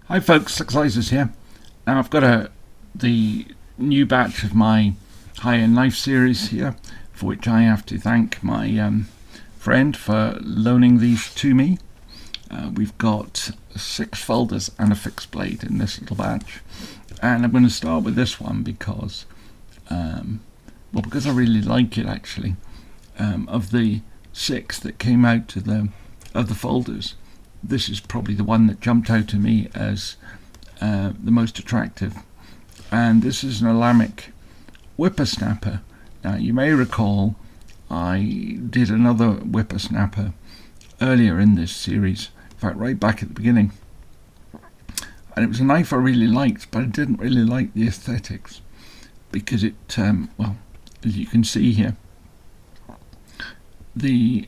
Hi folks, Successors here. Now I've got the new batch of my high-end knife series here, for which I have to thank my friend for loaning these to me. We've got 6 folders and a fixed blade in this little batch, and I'm going to start with this one because I really like it actually. Of the 6 that came out of the folders, this is probably the one that jumped out to me as the most attractive, and this is an Olamic Whippersnapper. Now you may recall I did another Whippersnapper earlier in this series, in fact right back at the beginning, and it was a knife I really liked, but I didn't really like the aesthetics because it, as you can see here, the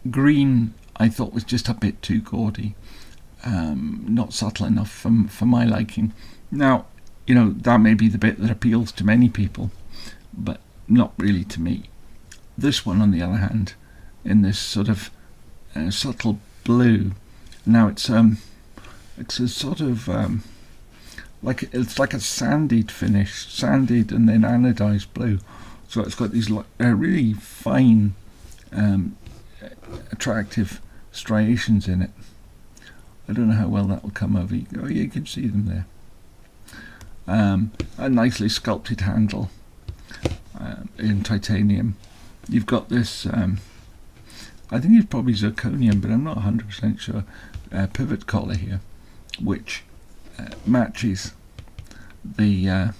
green I thought was just a bit too gaudy, not subtle enough for my liking. Now, you know, that may be the bit that appeals to many people, but not really to me. This one, on the other hand, in this sort of subtle blue. Now it's a sort of it's like a sanded finish, sanded and then anodized blue. So it's got these really fine, attractive striations in it. I don't know how well that will come over. Oh yeah, you can see them there. A nicely sculpted handle in titanium. You've got this, I think it's probably zirconium, but I'm not 100% sure, pivot collar here, which matches the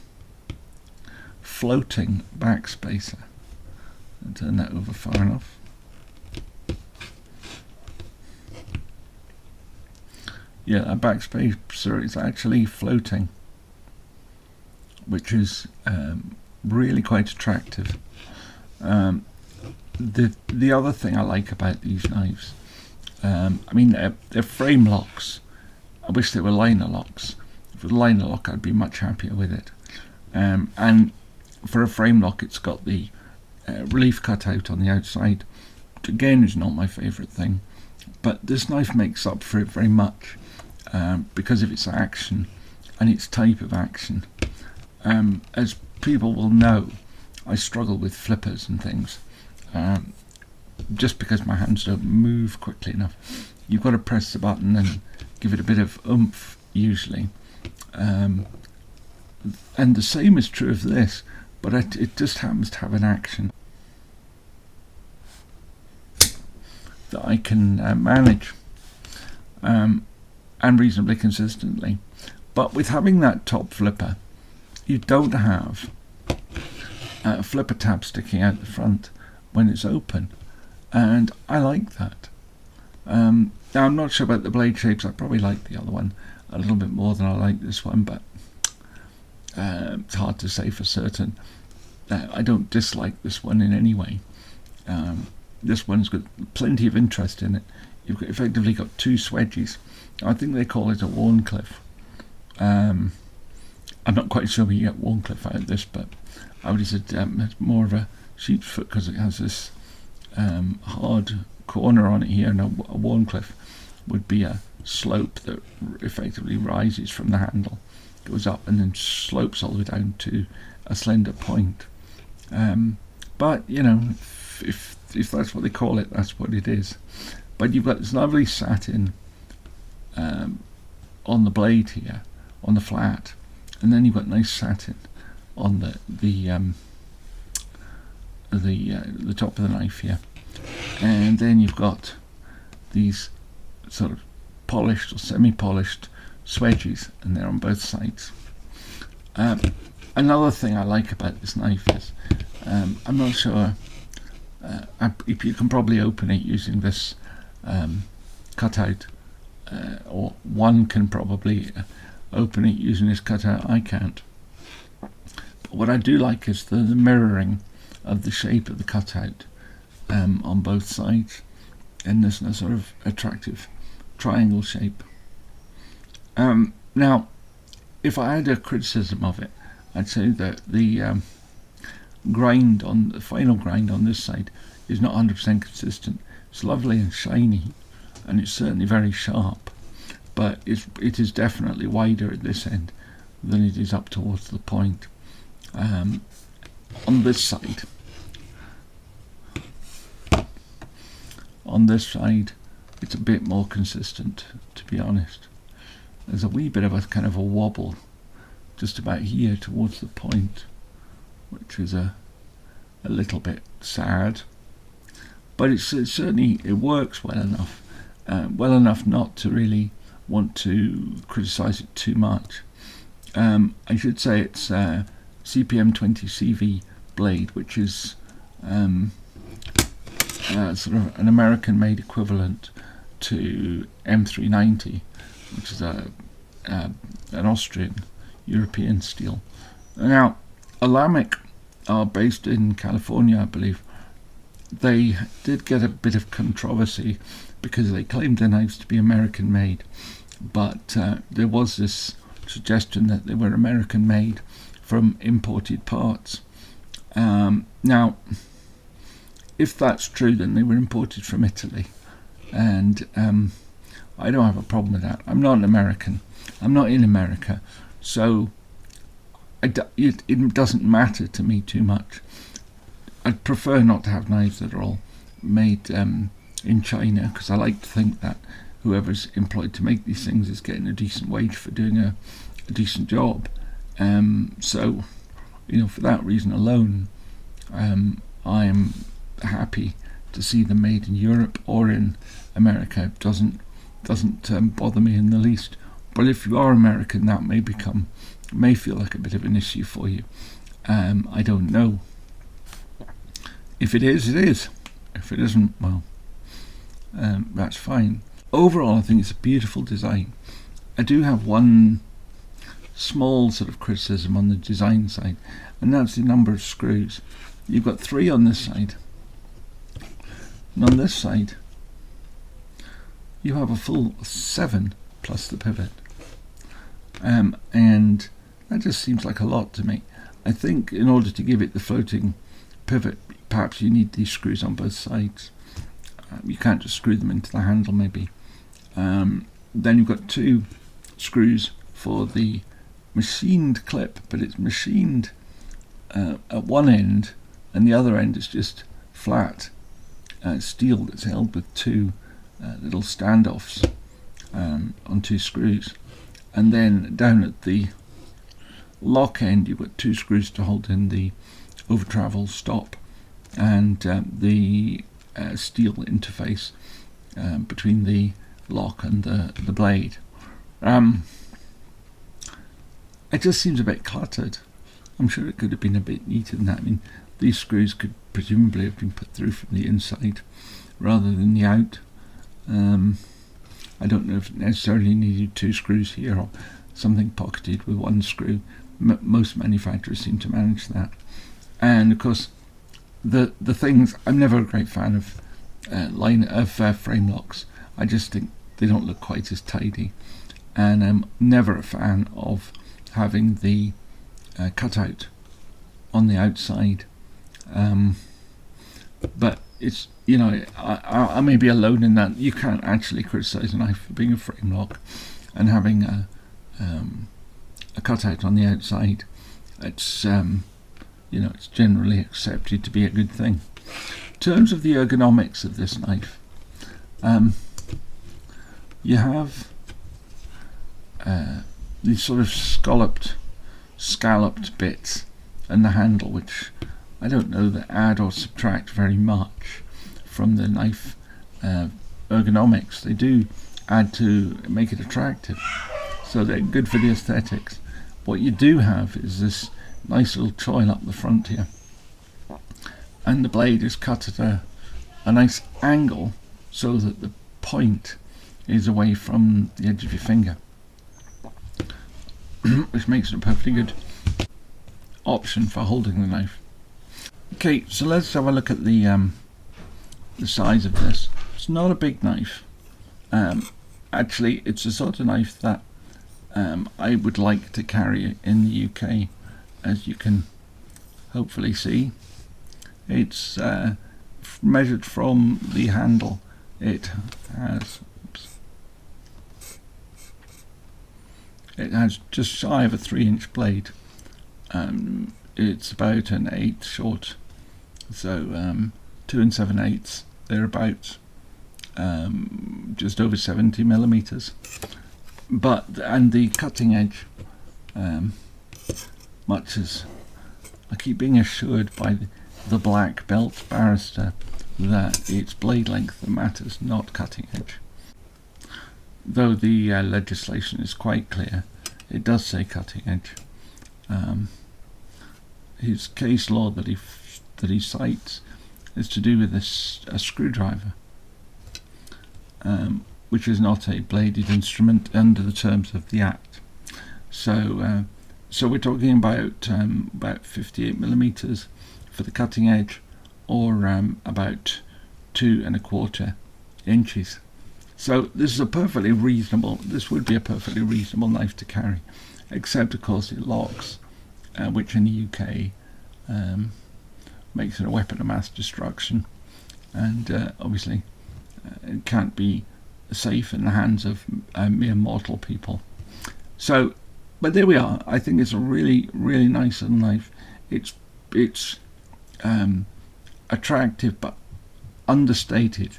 floating backspacer. I'll turn that over far enough. Yeah, that backspacer is actually floating, which is really quite attractive. The other thing I like about these knives, they're frame locks. I wish they were liner locks. If it was a liner lock, I'd be much happier with it. And for a frame lock, it's got the relief cutout on the outside, which again is not my favourite thing. But this knife makes up for it very much. Because of its action and its type of action. As people will know, I struggle with flippers and things, just because my hands don't move quickly enough. You've got to press the button and give it a bit of oomph usually, and the same is true of this, but it just happens to have an action that I can manage. And reasonably consistently. But with having that top flipper, you don't have a flipper tab sticking out the front when it's open, and I like that. Now I'm not sure about the blade shapes. I probably like the other one a little bit more than I like this one, but it's hard to say for certain. I don't dislike this one in any way. This one's got plenty of interest in it. You've effectively got 2 swedges. I think they call it a Warncliffe. I'm not quite sure where you get Warncliffe out of this, but I would have said it's more of a sheep's foot because it has this hard corner on it here, and a Warncliffe would be a slope that effectively rises from the handle, goes up and then slopes all the way down to a slender point. But you know, if that's what they call it, that's what it is. But you've got this lovely satin on the blade here, on the flat, and then you've got nice satin on the top of the knife here, and then you've got these sort of polished or semi-polished swedges, and they're on both sides. Another thing I like about this knife is I'm not sure if you can probably open it using this cutout, or one can probably open it using this cutout. I can't. But what I do like is the mirroring of the shape of the cutout on both sides, and there's a sort of attractive triangle shape. Now, if I had a criticism of it, I'd say that the final grind on this side is not 100% consistent. It's lovely and shiny, and it's certainly very sharp, but it is definitely wider at this end than it is up towards the point. On this side, it's a bit more consistent, to be honest. There's a wee bit of a kind of a wobble just about here towards the point, which is a little bit sad, but it certainly works well enough not to really want to criticize it too much. I should say it's CPM 20 CV blade, which is sort of an American-made equivalent to M390, which is an Austrian European steel. Now, Olamic are based in California, I believe. They did get a bit of controversy because they claimed their knives to be American-made, but there was this suggestion that they were American-made from imported parts. Now, if that's true, then they were imported from Italy, and I don't have a problem with that. I'm not an American. I'm not in America, so it doesn't matter to me too much. I'd prefer not to have knives that are all made in China, because I like to think that whoever's employed to make these things is getting a decent wage for doing a decent job. So, for that reason alone, I'm happy to see them made in Europe or in America. It doesn't bother me in the least. But if you are American, that may feel like a bit of an issue for you. I don't know. If it is, it is. If it isn't, well, that's fine. Overall, I think it's a beautiful design. I do have one small sort of criticism on the design side, and that's the number of screws. You've got 3 on this side, and on this side you have a full 7 plus the pivot, and that just seems like a lot to me. I think in order to give it the floating pivot, perhaps you need these screws on both sides. You can't just screw them into the handle, maybe. Then you've got 2 screws for the machined clip, but it's machined at one end, and the other end is just flat steel that's held with 2 little standoffs on 2 screws. And then down at the lock end, you've got 2 screws to hold in the over travel stop and the steel interface between the lock and the blade. It just seems a bit cluttered. I'm sure it could have been a bit neater than that. I mean, these screws could presumably have been put through from the inside rather than the out. I don't know if it necessarily needed 2 screws here or something pocketed with 1 screw. Most manufacturers seem to manage that. And of course, the things, I'm never a great fan of frame locks. I just think they don't look quite as tidy, and I'm never a fan of having the cutout on the outside. But it's, I may be alone in that. You can't actually criticize a knife for being a frame lock and having a cutout on the outside. It's it's generally accepted to be a good thing. In terms of the ergonomics of this knife, you have these sort of scalloped bits and the handle, which I don't know that add or subtract very much from the knife ergonomics. They do add to make it attractive, so they're good for the aesthetics. What you do have is this nice little choil up the front here, and the blade is cut at a nice angle so that the point is away from the edge of your finger, which makes it a perfectly good option for holding the knife. Okay, so let's have a look at the size of this. It's not a big knife. Actually, it's the sort of knife that I would like to carry in the UK, as you can hopefully see. It's measured from the handle. It has It has just shy of a 3-inch blade. It's about an 1/8 short, so 2 7/8, thereabouts, just over 70 millimeters. And the cutting edge, much as I keep being assured by the black belt barrister that it's blade length that matters, not cutting edge. Though the legislation is quite clear, it does say cutting edge. His case law that he cites is to do with a screwdriver, which is not a bladed instrument under the terms of the Act. So we're talking about 58 millimeters for the cutting edge, or about 2 1/4 inches. So this would be a perfectly reasonable knife to carry, except of course it locks, which in the UK makes it a weapon of mass destruction, and obviously it can't be safe in the hands of mere mortal people. So, but there we are. I think it's a really, really nice little knife. It's attractive but understated,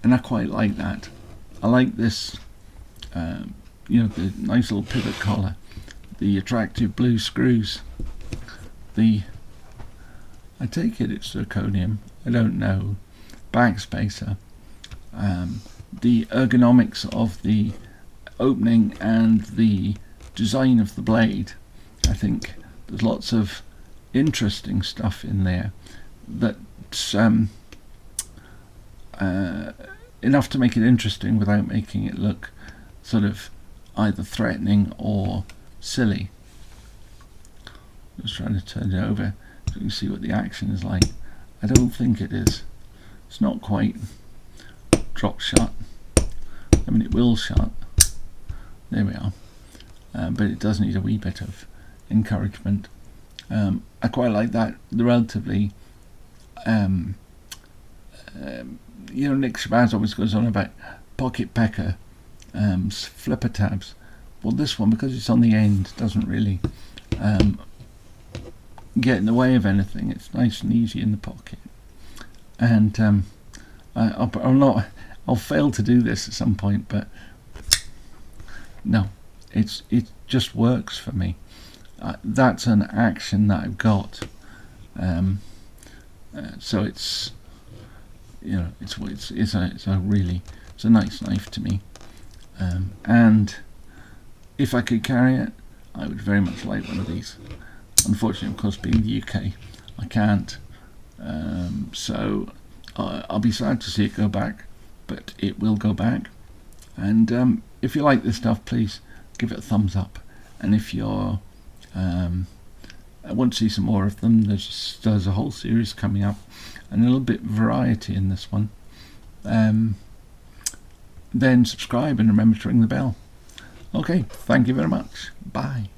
and I quite like that. I like this, the nice little pivot collar, the attractive blue screws, I take it it's zirconium, I don't know, backspacer, the ergonomics of the opening and the design of the blade. I think there's lots of interesting stuff in there that's enough to make it interesting without making it look sort of either threatening or silly. Just trying to turn it over so you can see what the action is like. I don't think it is. It's not quite drop shut. I mean, it will shut. There we are. But it does need a wee bit of encouragement. I quite like that. The relatively Nick Shabazz always goes on about pocket pecker flipper tabs. Well, this one, because it's on the end, doesn't really get in the way of anything. It's nice and easy in the pocket, and I'll fail to do this at some point, but no, it just works for me. That's an action that I've got, so it's a nice knife to me, and if I could carry it, I would very much like one of these. Unfortunately, of course, being the UK, I can't, so I'll be sad to see it go back, but it will go back. And if you like this stuff, please give it a thumbs up, and if you're I want to see some more of them, there's a whole series coming up, and a little bit of variety in this one, then subscribe and remember to ring the bell. Okay, thank you very much. Bye.